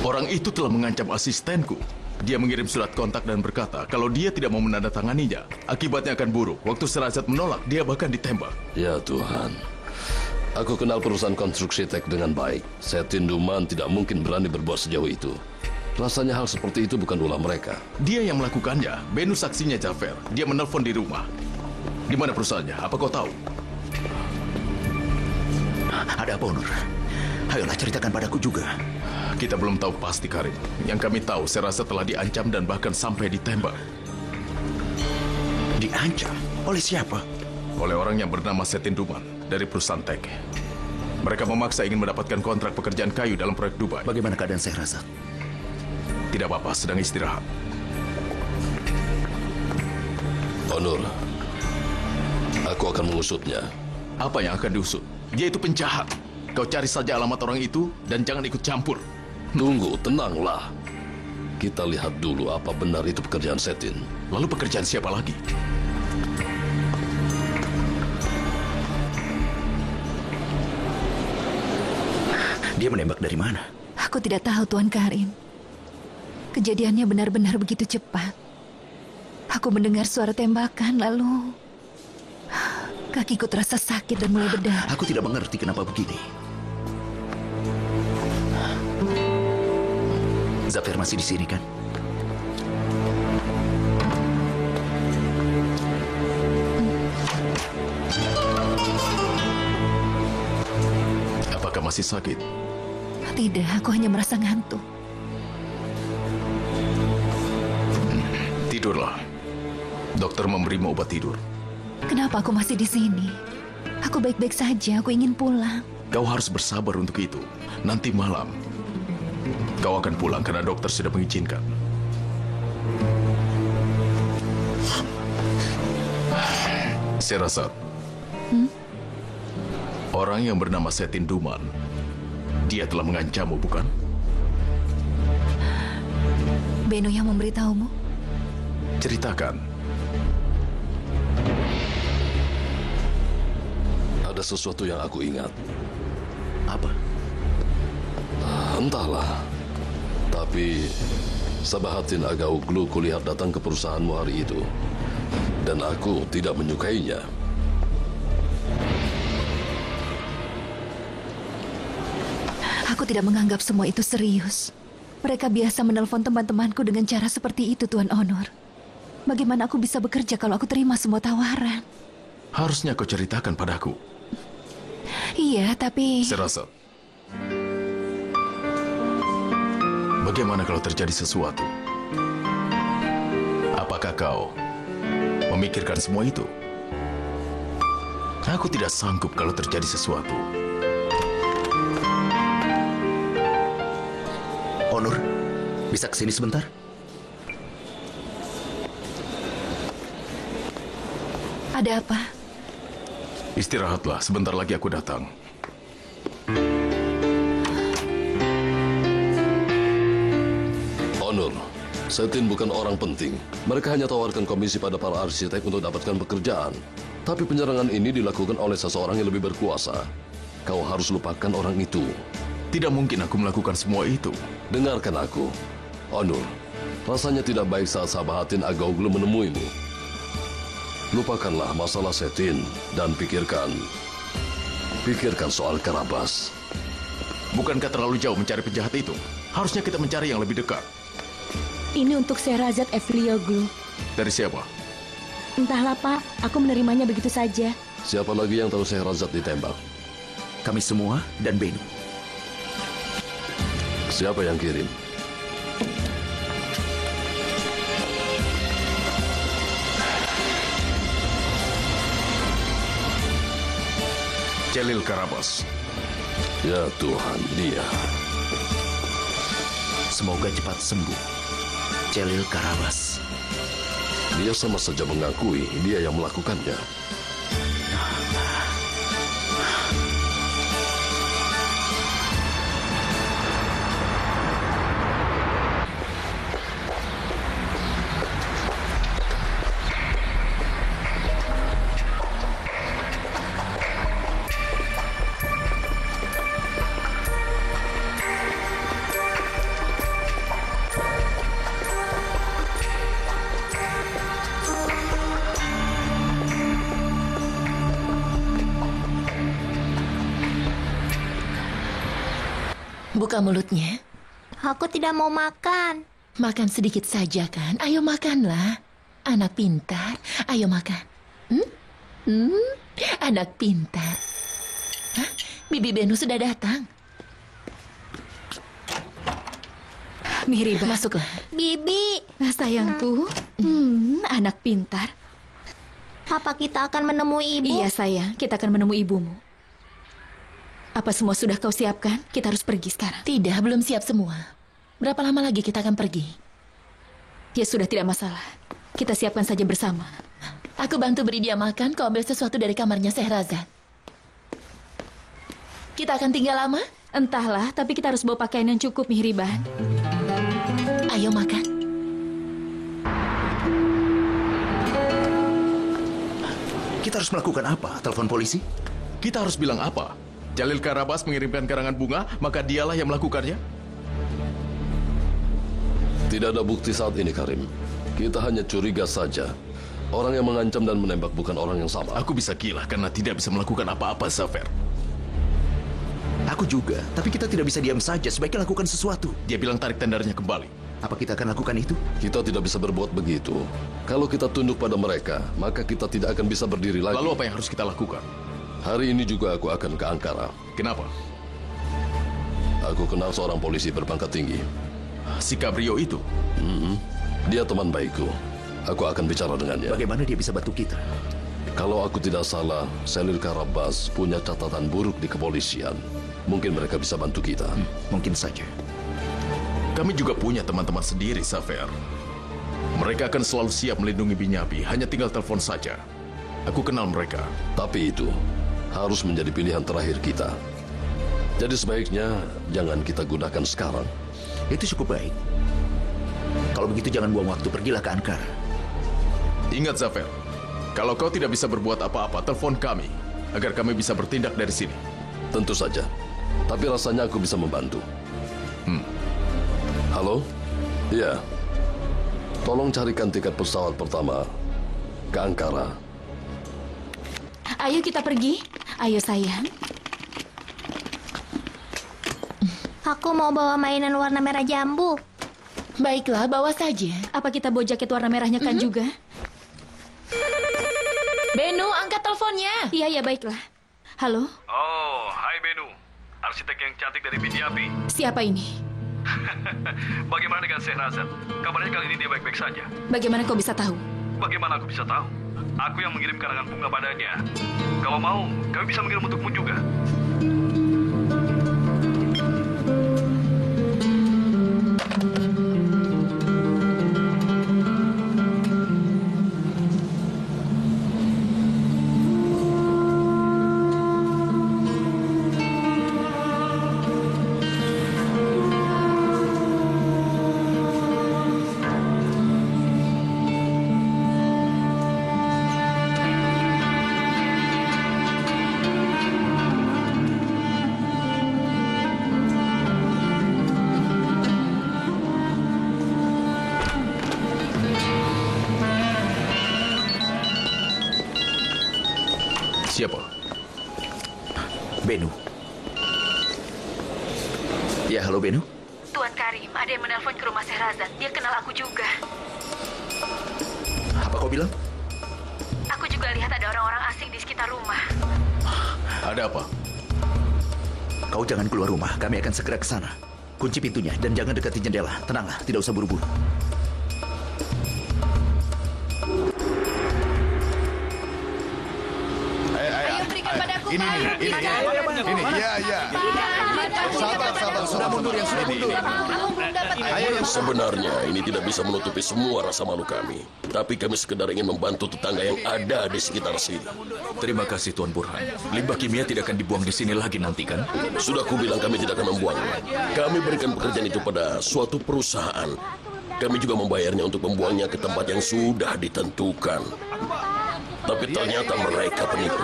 Orang itu telah mengancam asistenku. Dia mengirim surat kontak dan berkata kalau dia tidak mau menandatanganinya, akibatnya akan buruk. Waktu Sherazad menolak, dia bahkan ditembak. Ya Tuhan. Aku kenal perusahaan konstruksi Tek dengan baik. Setin Duman tidak mungkin berani berbuat sejauh itu. Rasanya hal seperti itu bukan ulah mereka. Dia yang melakukannya. Benu saksinya, Jafar. Dia menelpon di rumah. Di mana perusahaannya? Apa kau tahu? Ada apa, Onur? Ayolah ceritakan padaku juga. Kita belum tahu pasti, Karim. Yang kami tahu, Sherazad telah diancam dan bahkan sampai ditembak. Diancam? Oleh siapa? Oleh orang yang bernama Setin Duman dari perusahaan Tek. Mereka memaksa ingin mendapatkan kontrak pekerjaan kayu dalam proyek Dubai. Bagaimana keadaan Sherazad? Tidak apa-apa, sedang istirahat. Onur, aku akan mengusutnya. Apa yang akan diusut? Dia itu penjahat. Kau cari saja alamat orang itu dan jangan ikut campur. Tunggu, tenanglah. Kita lihat dulu apa benar itu pekerjaan Setin. Lalu pekerjaan siapa lagi? Dia menembak dari mana? Aku tidak tahu, Tuan Karim. Kejadiannya benar-benar begitu cepat. Aku mendengar suara tembakan, lalu kakiku terasa sakit dan mulai berdarah. Aku tidak mengerti kenapa begini. Zafir masih di sini, kan? Apakah masih sakit? Tidak, aku hanya merasa ngantuk. Tidurlah. Dokter memberimu obat tidur. Kenapa aku masih di sini? Aku baik-baik saja, aku ingin pulang. Kau harus bersabar untuk itu. Nanti malam, kau akan pulang karena dokter sudah mengizinkan. Sherazad. Orang yang bernama Setin Duman, dia telah mengancammu, bukan? Beno yang memberitahumu? Ceritakan. Ada sesuatu yang aku ingat. Apa? Entahlah. Tapi Sabahatin Agauglu kulihat datang ke perusahaanmu hari itu. Dan aku tidak menyukainya. Aku tidak menganggap semua itu serius. Mereka biasa menelpon teman-temanku dengan cara seperti itu, Tuan Onur. Bagaimana aku bisa bekerja kalau aku terima semua tawaran? Harusnya kau ceritakan padaku. Iya, tapi... Sherazad. Bagaimana kalau terjadi sesuatu? Apakah kau memikirkan semua itu? Aku tidak sanggup kalau terjadi sesuatu. Onur, bisa kesini sebentar? Ada apa? Istirahatlah, sebentar lagi aku datang. Onur, Setin bukan orang penting. Mereka hanya tawarkan komisi pada para arsitek untuk dapatkan pekerjaan. Tapi penyerangan ini dilakukan oleh seseorang yang lebih berkuasa. Kau harus lupakan orang itu. Tidak mungkin aku melakukan semua itu. Dengarkan aku. Onur, rasanya tidak baik saat Sabahatin Agauglu menemuimu. Lupakanlah masalah Setin dan pikirkan soal Karabas. Bukankah terlalu jauh mencari penjahat itu? Harusnya kita mencari yang lebih dekat. Ini untuk Sherazad Evlioglu. Dari siapa? Entahlah, Pak. Aku menerimanya begitu saja. Siapa lagi yang tahu Sherazad ditembak? Kami semua dan Benu. Siapa yang kirim? Celil Karabas. Ya Tuhan, dia. Semoga cepat sembuh. Celil Karabas. Dia sama saja mengakui dia yang melakukannya. Buka mulutnya. Aku tidak mau makan. Makan sedikit saja kan? Ayo makanlah. Anak pintar. Ayo makan. Anak pintar. Hah? Bibi Benu sudah datang. Mihriban. Masuklah. Bibi, Sayangku, anak pintar. apa kita akan menemui ibu? Iya sayang, kita akan menemui ibumu. Apa semua sudah kau siapkan? Kita harus pergi sekarang. Tidak, belum siap semua. Berapa lama lagi kita akan pergi? Ya sudah, tidak masalah. Kita siapkan saja bersama. Aku bantu beri dia makan, kau ambil sesuatu dari kamarnya Sehrazad. Kita akan tinggal lama? Entahlah, tapi kita harus bawa pakaian yang cukup, Mihriban. Ayo makan. Kita harus melakukan apa? Telepon polisi? Kita harus bilang apa? Jalil Karabas mengirimkan karangan bunga, maka dialah yang melakukannya? Tidak ada bukti saat ini, Karim. Kita hanya curiga saja. Orang yang mengancam dan menembak bukan orang yang sama. Aku bisa gila karena tidak bisa melakukan apa-apa, Zafer. Aku juga, tapi kita tidak bisa diam saja. Sebaiknya lakukan sesuatu. Dia bilang tarik tendarnya kembali. Apa kita akan lakukan itu? Kita tidak bisa berbuat begitu. Kalau kita tunduk pada mereka, maka kita tidak akan bisa berdiri lagi. Lalu apa yang harus kita lakukan? Hari ini juga aku akan ke Ankara. Kenapa? Aku kenal seorang polisi berpangkat tinggi. Si Cabrio itu? Dia teman baikku. Aku akan bicara dengannya. Bagaimana dia bisa bantu kita? Kalau aku tidak salah, Jalil Karabas punya catatan buruk di kepolisian. Mungkin mereka bisa bantu kita. Mungkin saja. Kami juga punya teman-teman sendiri, Zafer. Mereka akan selalu siap melindungi Binyabi, hanya tinggal telepon saja. Aku kenal mereka. Tapi itu harus menjadi pilihan terakhir kita. Jadi sebaiknya jangan kita gunakan sekarang. Itu cukup baik. Kalau begitu jangan buang waktu, pergilah ke Ankara. Ingat, Zafer, kalau kau tidak bisa berbuat apa-apa, telepon kami, agar kami bisa bertindak dari sini. Tentu saja. Tapi rasanya aku bisa membantu. Halo? Iya. Tolong carikan tiket pesawat pertama ke Ankara. Ayo kita pergi. Ayo sayang. Aku mau bawa mainan warna merah jambu. Baiklah, bawa saja. Apa kita bawa jaket warna merahnya kan juga? Benu, angkat teleponnya. Iya, baiklah. Halo, Oh, hai Benu. Arsitek yang cantik dari Binyabi. siapa ini? Bagaimana dengan Sehrazad? Kabarnya kali ini dia baik-baik saja. Bagaimana kau bisa tahu? Bagaimana aku bisa tahu? Aku yang mengirim karangan bunga padanya. Kalau mau, kami bisa mengirim untukmu juga. Siapa? Benu. Ya, halo Benu. Tuan Karim, ada yang menelpon ke rumah Sehrazad. Dia kenal aku juga. Apa kau bilang? Aku juga lihat ada orang-orang asing di sekitar rumah. Ada apa? Kau jangan keluar rumah. Kami akan segera ke sana. Kunci pintunya dan jangan dekati jendela. Tenanglah, tidak usah buru-buru. Ayo berikan padaku, Ini, iya. Sabar. Sudah mundur. Sebenarnya ini tidak bisa menutupi semua rasa malu kami. Tapi kami sekedar ingin membantu tetangga yang ada di sekitar sini. Terima kasih, Tuan Burhan. Limbah kimia tidak akan dibuang di sini lagi nanti, kan? Sudah kubilang kami tidak akan membuangnya. Kami berikan pekerjaan itu pada suatu perusahaan. Kami juga membayarnya untuk membuangnya ke tempat yang sudah ditentukan. Tapi ternyata mereka penipu.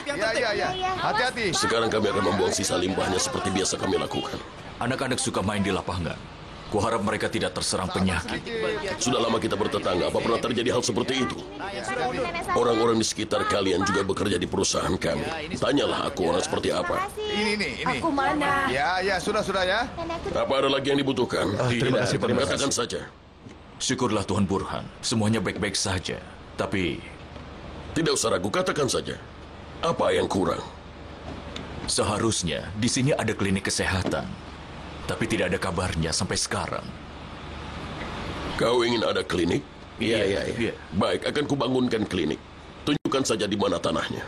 Iya. Hati-hati. Sekarang kami akan membuang sisa limbahnya seperti biasa kami lakukan. Anak-anak suka main di lapangan. Kuharap mereka tidak terserang penyakit. Sudah lama kita bertetangga, apa pernah terjadi hal seperti itu? Orang-orang di sekitar kalian juga bekerja di perusahaan kami. Tanyalah aku orang seperti apa. Ini nih, ini. Aku mana? Ya, sudah ya. Apa ada lagi yang dibutuhkan? Terima kasih, Pak. Katakan saja. Syukurlah Tuan Burhan, semuanya baik-baik saja. Tapi Tidak usah ragu, katakan saja. Apa yang kurang? seharusnya di sini ada klinik kesehatan. Tapi tidak ada kabarnya sampai sekarang. Kau ingin ada klinik? Iya. Baik, akan kubangunkan klinik. Tunjukkan saja di mana tanahnya.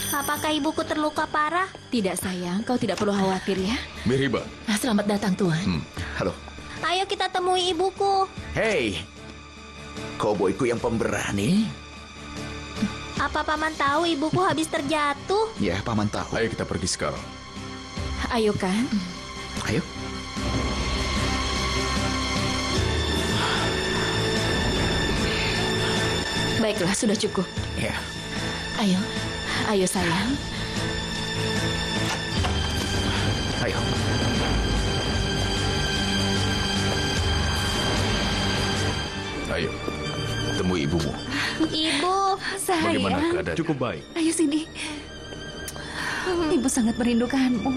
Apakah ibuku terluka parah? Tidak sayang, kau tidak perlu khawatir ya. Miriba, Selamat datang, Tuan. Halo. Ayo kita temui ibuku. Hei, koboi-ku yang pemberani. Apa paman tahu ibuku habis terjatuh? Ya, paman tahu. ayo kita pergi sekarang. Ayo kan. Ayo. Baiklah, sudah cukup. Ya. Ayo sayang. Ayo. Ayo, temui ibumu. Ibu, Bagaimana Sayang, keadaan? Cukup baik. ayo sini. Ibu sangat merindukanmu.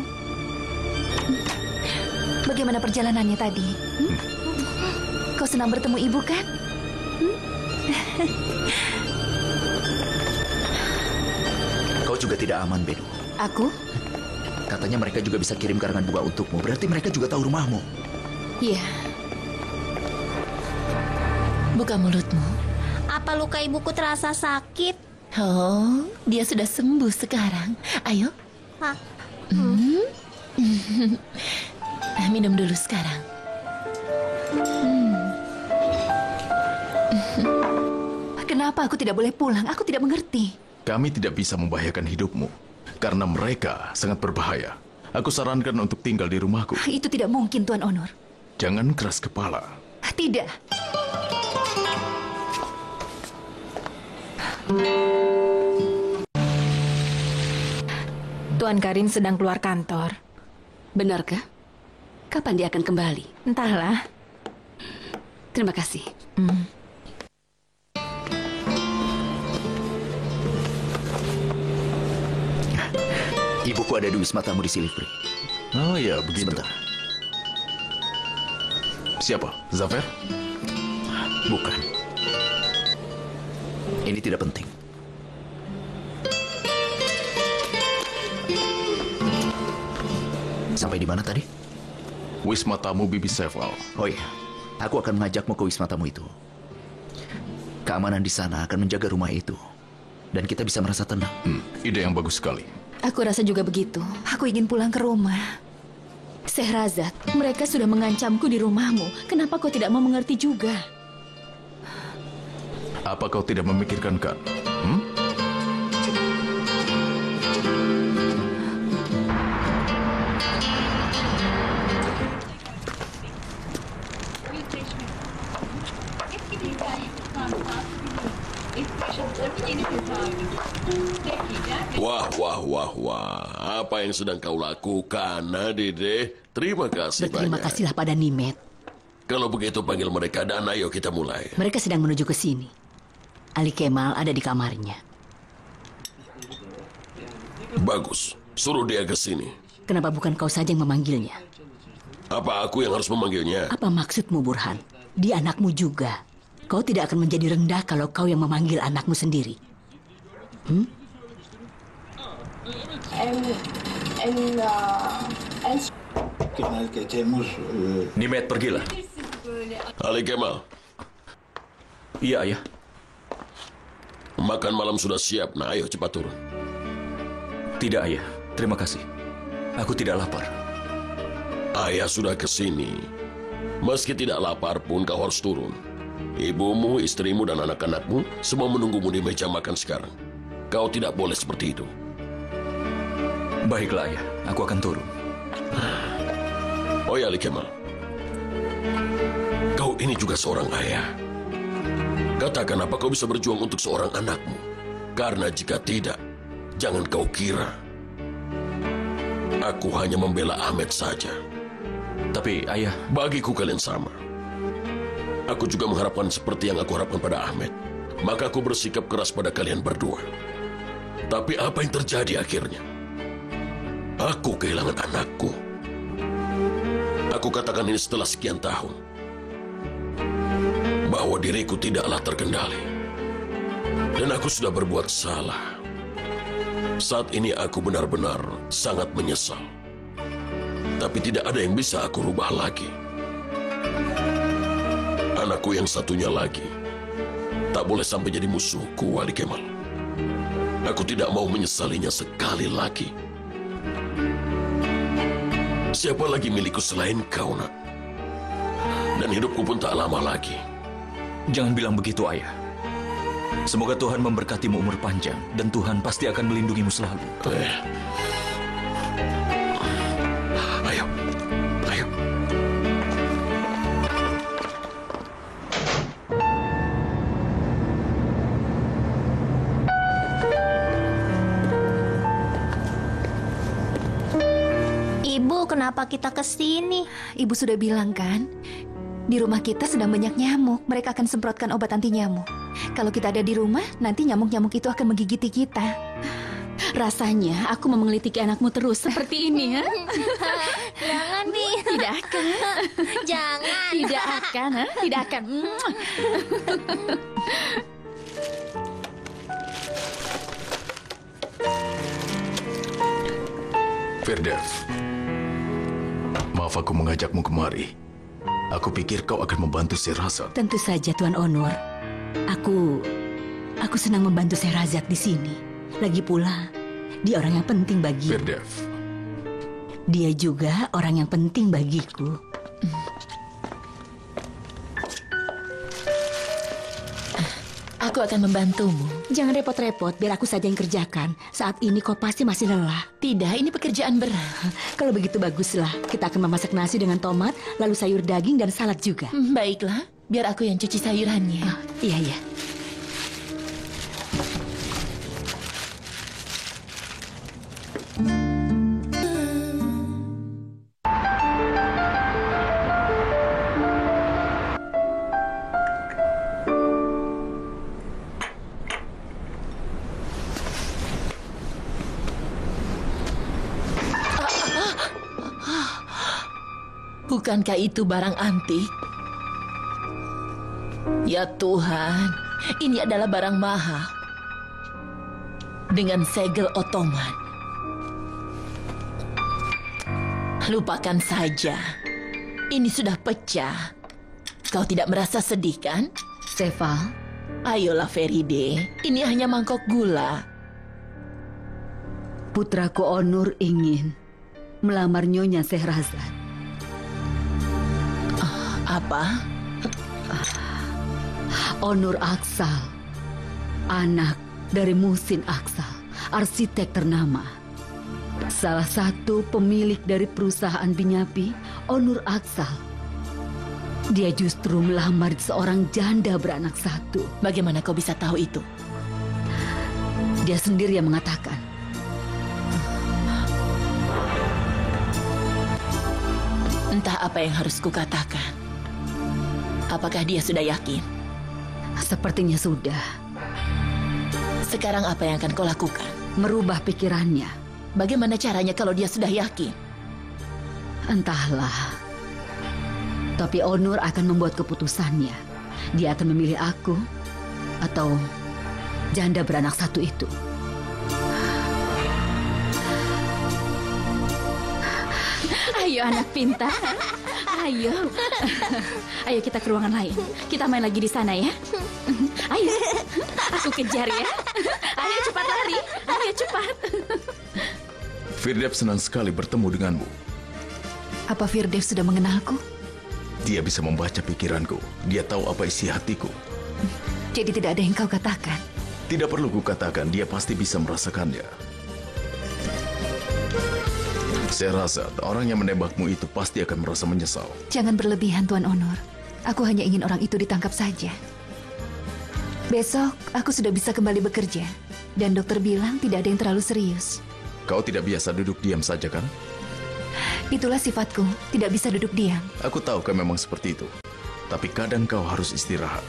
Bagaimana perjalanannya tadi? Kau senang bertemu ibu kan? Kau juga tidak aman, Beno. Aku? Katanya mereka juga bisa kirim karangan bunga untukmu. Berarti mereka juga tahu rumahmu. Iya. Buka mulutmu. apa luka ibuku terasa sakit? Oh, dia sudah sembuh sekarang. Ayo. Hah? Minum dulu sekarang. Kenapa aku tidak boleh pulang? Aku tidak mengerti. Kami tidak bisa membahayakan hidupmu karena mereka sangat berbahaya. Aku sarankan untuk tinggal di rumahku. Itu tidak mungkin, Tuan Onur. Jangan keras kepala. Tidak. Tuan Karim sedang keluar kantor. Benarkah? Kapan dia akan kembali? Entahlah. Terima kasih. Ibuku ada di wisma tamu di Silivri. Oh ya, begitu. Sebentar. Siapa? Zafer? Bukan. Ini tidak penting. Sampai di mana tadi? Wisma tamu Bibi Seval. Oh iya, aku akan mengajakmu ke wisma tamu itu. Keamanan di sana akan menjaga rumah itu. Dan kita bisa merasa tenang. Ide yang bagus sekali. Aku rasa juga begitu. Aku ingin pulang ke rumah. Sehrazad, mereka sudah mengancamku di rumahmu. Kenapa kau tidak mau mengerti juga? Apa kau tidak memikirkan kan? Wah. Apa yang sedang kau lakukan, Dede? Terima kasih Berterima banyak. kasihlah pada Nimet. Kalau begitu panggil mereka dan ayo kita mulai. Mereka sedang menuju ke sini. Ali Kemal ada di kamarnya. Bagus, suruh dia ke sini. Kenapa bukan kau saja yang memanggilnya? Apa aku yang harus memanggilnya? Apa maksudmu, Burhan? Dia anakmu juga. Kau tidak akan menjadi rendah kalau kau yang memanggil anakmu sendiri. Nimet, pergilah. Ali Kemal, Iya, ayah. makan malam sudah siap. Nah, ayo cepat turun. Tidak, ayah. Terima kasih. Aku tidak lapar. Ayah sudah ke sini. Meski tidak lapar pun kau harus turun. Ibumu, istrimu, dan anak-anakmu semua menunggumu di meja makan sekarang. Kau tidak boleh seperti itu. Baiklah, Ayah. Aku akan turun. Oh ya, Ali Kemal. Kau ini juga seorang ayah. Katakan apa kau bisa berjuang untuk seorang anakmu. Karena jika tidak, jangan kau kira aku hanya membela Ahmed saja. Tapi, Ayah... Bagiku kalian sama. Aku juga mengharapkan seperti yang aku harapkan pada Ahmed. Maka aku bersikap keras pada kalian berdua. Tapi apa yang terjadi akhirnya? Aku kehilangan anakku. Aku katakan ini setelah sekian tahun. Bahwa diriku tidaklah terkendali. Dan aku sudah berbuat salah. Saat ini aku benar-benar sangat menyesal. Tapi tidak ada yang bisa aku rubah lagi. Anakku yang satunya lagi tak boleh sampai jadi musuhku, Ali Kemal. Aku tidak mau menyesalinya sekali lagi. Siapa lagi milikku selain kau, nak? Dan hidupku pun tak lama lagi. Jangan bilang begitu, Ayah. Semoga Tuhan memberkatimu umur panjang, dan Tuhan pasti akan melindungimu selalu. Ayo, ayo. Ibu, kenapa kita kesini? Ibu sudah bilang kan, di rumah kita sedang banyak nyamuk. Mereka akan semprotkan obat anti nyamuk. Kalau kita ada di rumah, nanti nyamuk-nyamuk itu akan menggigiti kita. Rasanya aku mau mengelitiki anakmu terus seperti ini, ya? Jangan nih. Tidak akan. Jangan. Tidak akan, ha? Tidak akan. Firdev, maaf aku mengajakmu kemari. Aku pikir kau akan membantu Sherazad. Tentu saja, Tuan Onur. Aku senang membantu Sherazad di sini. Lagi pula, dia orang yang penting bagi. Firdev. Dia juga orang yang penting bagiku. Aku akan membantumu. Jangan repot-repot, biar aku saja yang kerjakan. Saat ini kau pasti masih lelah. Tidak, ini pekerjaan berat. Kalau begitu baguslah. Kita akan memasak nasi dengan tomat, lalu sayur daging dan salad juga. Baiklah, biar aku yang cuci sayurannya. Iya, iya. Bukankah itu barang antik? Ya Tuhan, ini adalah barang mahal. Dengan segel otoman. Lupakan saja. Ini sudah pecah. Kau tidak merasa sedih, kan? Seval. Ayolah, Feride. Ini hanya mangkok gula. Putraku Onur ingin melamar Nyonya Sherazad. Apa? Onur Aksal, anak dari Muhsin Aksal, arsitek ternama. Salah satu pemilik dari perusahaan Binyapi, Onur Aksal. Dia justru melamar seorang janda beranak satu. Bagaimana kau bisa tahu itu? Dia sendiri yang mengatakan. Entah apa yang harus kukatakan. Apakah dia sudah yakin? Sepertinya sudah. Sekarang apa yang akan kau lakukan? Merubah pikirannya. Bagaimana caranya kalau dia sudah yakin? Entahlah. Tapi Onur akan membuat keputusannya. Dia akan memilih aku atau janda beranak satu itu. Ayo anak pintar. Ayo. Ayo kita ke ruangan lain. Kita main lagi di sana ya. Ayo. Aku kejar ya. Ayo cepat lari. Ayo cepat. Firdev senang sekali bertemu denganmu. Apa Firdev sudah mengenalku? Dia bisa membaca pikiranku. Dia tahu apa isi hatiku. Jadi tidak ada yang kau katakan. Tidak perlu kukatakan, dia pasti bisa merasakannya. Saya rasa orang yang menembakmu itu pasti akan merasa menyesal. Jangan berlebihan, Tuan Onur. Aku hanya ingin orang itu ditangkap saja. Besok, aku sudah bisa kembali bekerja. Dan dokter bilang tidak ada yang terlalu serius. Kau tidak biasa duduk diam saja, kan? Itulah sifatku, tidak bisa duduk diam. Aku tahu kau memang seperti itu. Tapi kadang kau harus istirahat.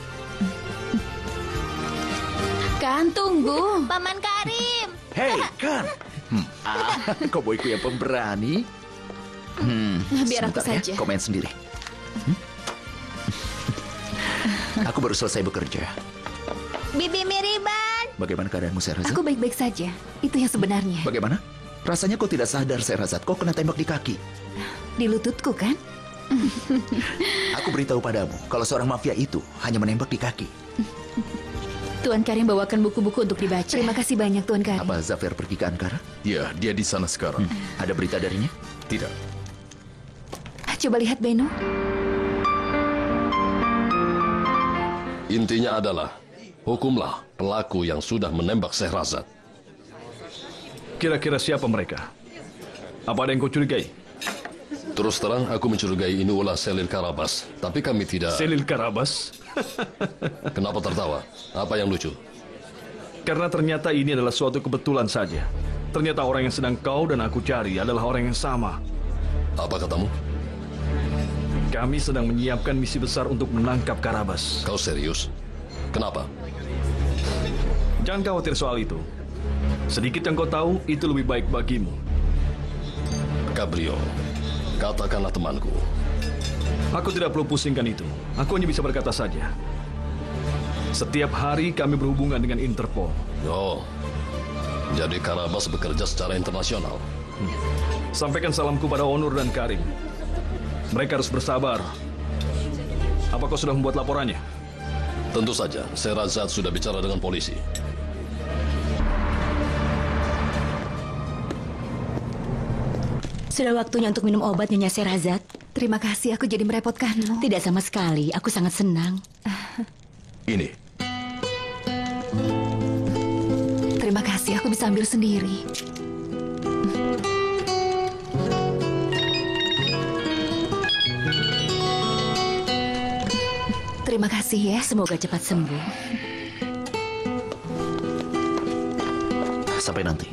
Kan, tunggu. Paman Karim. Hei, Kan. Kau boyku yang pemberani. Biar aku Sebentar saja. Kau main sendiri. Aku baru selesai bekerja. Bibi Miriban. Bagaimana keadaanmu, Sherazad? Aku baik-baik saja. Itu yang sebenarnya. Bagaimana? Rasanya kau tidak sadar, Sherazad. Kau kena tembak di kaki. Di lututku, kan? Aku beritahu padamu, kalau seorang mafia itu hanya menembak di kaki. Tuan Karim bawakan buku-buku untuk dibaca. Terima kasih banyak, Tuan Karim. Apa Zafir pergi ke Ankara? Ya, dia di sana sekarang. Ada berita darinya? Tidak. Coba lihat, Beno. Intinya adalah, hukumlah pelaku yang sudah menembak Sherazad. Kira-kira siapa mereka? Apa ada yang kau curigai? Terus terang, aku mencurigai ini ulah Selil Karabas. Tapi kami tidak... Selil Karabas? Kenapa tertawa? Apa yang lucu? Karena ternyata ini adalah suatu kebetulan saja. Ternyata orang yang sedang kau dan aku cari adalah orang yang sama. Apa katamu? Kami sedang menyiapkan misi besar untuk menangkap Karabas. Kau serius? Kenapa? Jangan khawatir soal itu. Sedikit yang kau tahu, itu lebih baik bagimu. Gabriel, katakanlah temanku. Aku tidak perlu pusingkan itu. Aku hanya bisa berkata saja. Setiap hari kami berhubungan dengan Interpol. Oh, jadi Karabas bekerja secara internasional. Sampaikan salamku pada Onur dan Karim. Mereka harus bersabar. Apa kau sudah membuat laporannya? Tentu saja, Sherazad sudah bicara dengan polisi. Sudah waktunya untuk minum obat, Nyonya Sherazad. Terima kasih, aku jadi merepotkanmu. Tidak sama sekali, aku sangat senang. Ini. Terima kasih, aku bisa ambil sendiri. Terima kasih ya. Semoga cepat sembuh. Sampai nanti.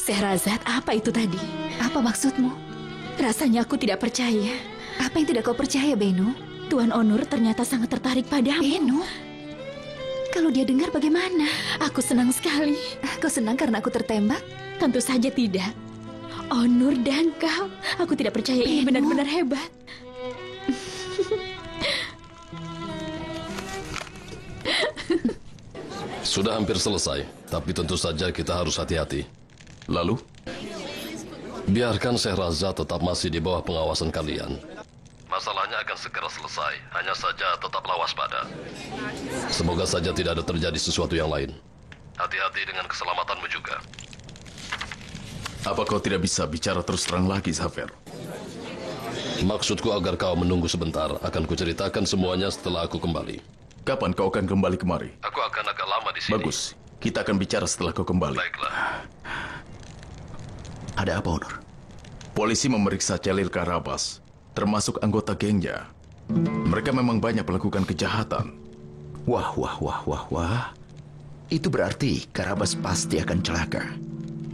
Sherazad, apa itu tadi? Apa maksudmu? Rasanya aku tidak percaya. Apa yang tidak kau percaya, Beno? Tuan Onur ternyata sangat tertarik padamu. Beno? Kalau dia dengar bagaimana? Aku senang sekali. Kau senang karena aku tertembak? Tentu saja tidak. Onur dan kau, aku tidak percaya ini benar-benar hebat. Sudah hampir selesai, tapi tentu saja kita harus hati-hati. Lalu? Biarkan Sherazad tetap masih di bawah pengawasan kalian. Masalahnya akan segera selesai, hanya saja tetaplah waspada. Semoga saja tidak ada terjadi sesuatu yang lain. Hati-hati dengan keselamatanmu juga. Apa kau tidak bisa bicara terus terang lagi, Zafir? Maksudku agar kau menunggu sebentar. Akan kuceritakan semuanya setelah aku kembali. Kapan kau akan kembali kemari? Aku akan agak lama di sini. Bagus. Kita akan bicara setelah kau kembali. Baiklah. Ada apa, Onur? Polisi memeriksa Celil Karabas, termasuk anggota gengnya. Mereka memang banyak melakukan kejahatan. Wah. Itu berarti Karabas pasti akan celaka.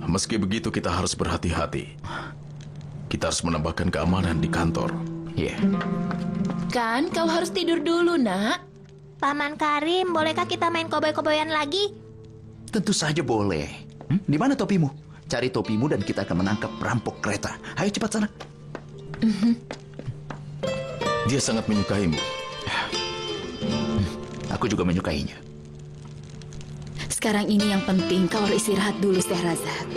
Meski begitu, kita harus berhati-hati. Kita harus menambahkan keamanan di kantor. Iya. Kan, kau harus tidur dulu, nak. Paman Karim, bolehkah kita main koboi-koboyan lagi? Tentu saja boleh. Di mana topimu? Cari topimu dan kita akan menangkap perampok kereta. Ayo cepat sana. Dia sangat menyukaimu. Aku juga menyukainya. Sekarang ini yang penting, kau harus istirahat dulu, Sherazad.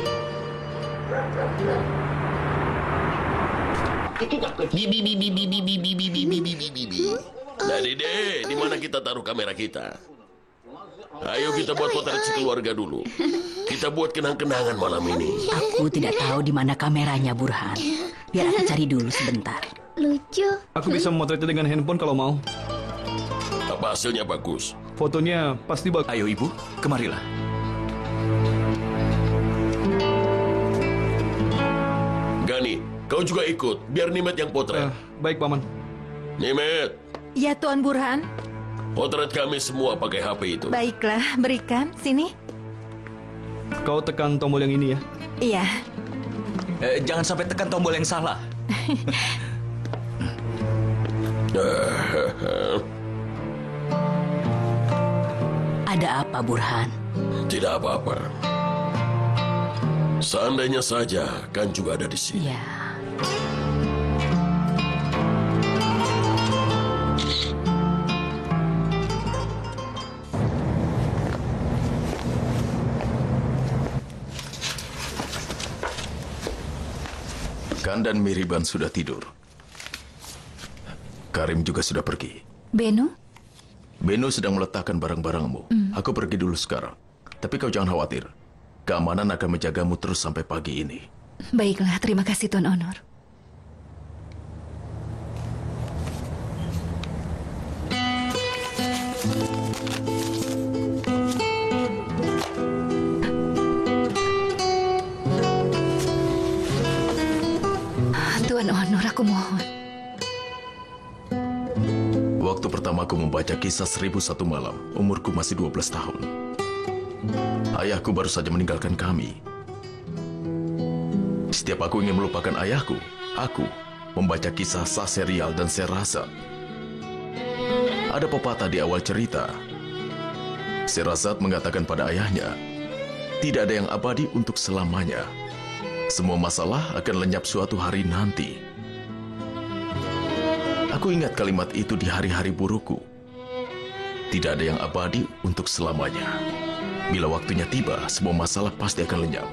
Jadi deh, di mana kita taruh kamera kita? Ayo kita buat potret keluarga dulu. Kita buat kenang-kenangan malam ini. Aku tidak tahu di mana kameranya, Burhan. Biar aku cari dulu sebentar. Lucu. Aku bisa memotretnya dengan handphone kalau mau. Apa hasilnya bagus? Fotonya pasti bagus. Ayo ibu, kemarilah. Gani, kau juga ikut. Biar Nimet yang potret. Baik, Paman. Nimet, Ya, Tuan Burhan. potret kami semua pakai HP itu. Baiklah, berikan. Sini. Kau tekan tombol yang ini ya. Iya. Jangan sampai tekan tombol yang salah. Ada apa, Burhan? Tidak apa-apa. Seandainya saja kan juga ada di sini. Ya. Kan dan Miriban sudah tidur. Karim juga sudah pergi. Beno? Beno sedang meletakkan barang-barangmu. Aku pergi dulu sekarang. Tapi kau jangan khawatir. Keamanan akan menjagamu terus sampai pagi ini. Baiklah, terima kasih Tuan Onur. Tuan Onur, aku mohon. Waktu pertama aku membaca kisah 1001 Malam, umurku masih 12 tahun. Ayahku baru saja meninggalkan kami. Setiap aku ingin melupakan ayahku, aku membaca kisah Saserial dan Sherazad. Ada pepatah di awal cerita. Sherazad mengatakan pada ayahnya, tidak ada yang abadi untuk selamanya. Semua masalah akan lenyap suatu hari nanti. Aku ingat kalimat itu di hari-hari burukku. Tidak ada yang abadi untuk selamanya. Bila waktunya tiba, semua masalah pasti akan lenyap.